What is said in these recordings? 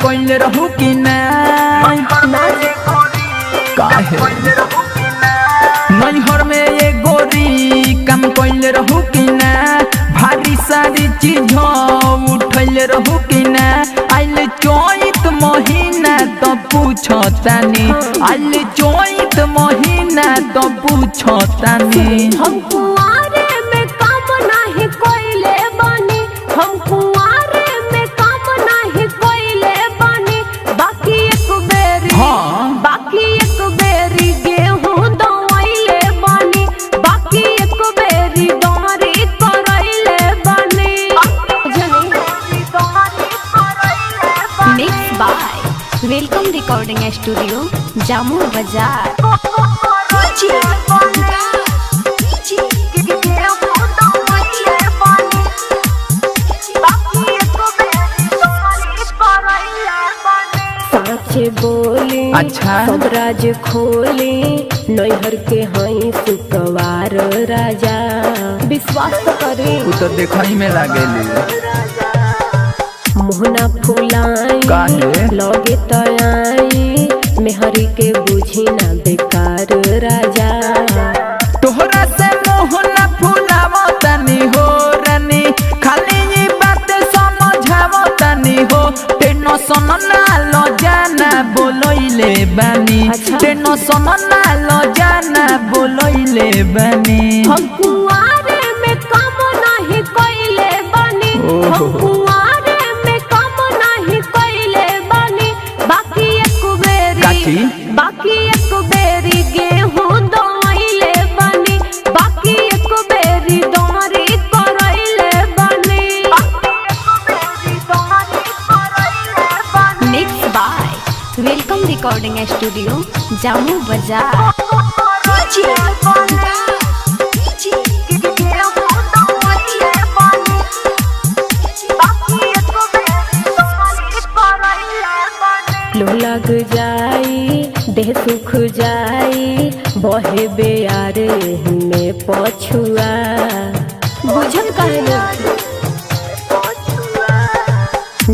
कोइले रहू कि ना काहे नैहर में ये गोरी काम कोइले रहू कि ना भारी सारी चीज उठैले रहू कि ना आइल चैत महीना तो पूछतानी आइल चैत महीना तो पूछतानी हम कुआरे में काम नाही कोइले बानी हम कुआरे में काम नाही कोइले बानी बाकी एक बेरी गेहूं दवाइले बानी बाकी एक बेरी डोरी करैले बानी mix by welcome recording studio जामू बाजार। बोली अच्छा सब राज खोली नैहर के हई सुकवार राजा विश्वास तो करे तो देखई में लागेली मुहना फुलाई लगे तयाई मेहरी के बुझी ना बेकार राजा तोहरा से मुहना फुलावो तनी हो रानी खाली ये बात समझावो तनी हो टेंशन ना लो जाना बोलइले बानी टेंशन ना लो जाना बोलइले बानी हम कुआरे में काम नहीं कोइले बानी हम कुआरे में काम नहीं कोइले बानी बाकी एक बेरी गेहूं दवाइले बानी बाकी एक बेरी डोरी करैले बानी mix by welcome recording studio जामू बाजार। लो लग जाई देह सुख जाई बहे बेयार में पछुआ बुझल कहले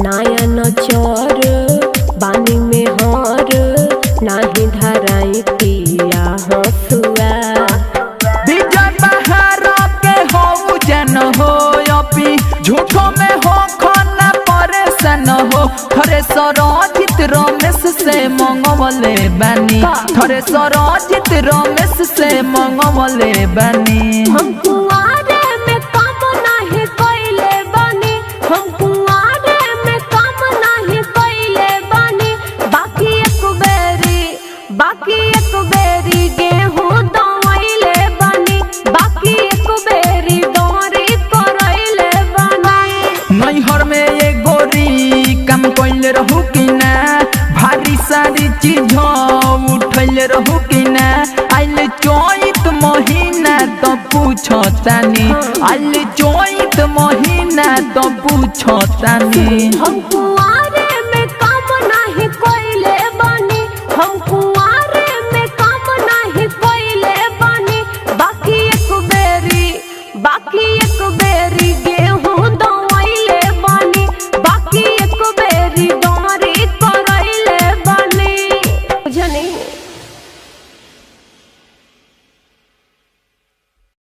नायन चोर बानी में हर नाही धराई पिया हसुआ विजय बहार के हो जन हो अपी झूठो में हो खाना परेशान हो थरे सरजित रमेश से मंगवले बानी थरे सरजित रमेश से मंगवले बानी हम कुआरे में काम नहीं कोइले बानी हम कुआरे में काम नहीं कोइले बानी बाकी एक बेरी गेहूं दवाइले बानी बाकी एक बेरी डोरी करैले बानी नैहर में ये गोरी काम कोइले रहू कि ना भारी सारी चीज उठैले रहू कि ना आइल चैत महीना तो पूछतानी आइल चैत महीना तो पूछतानी हम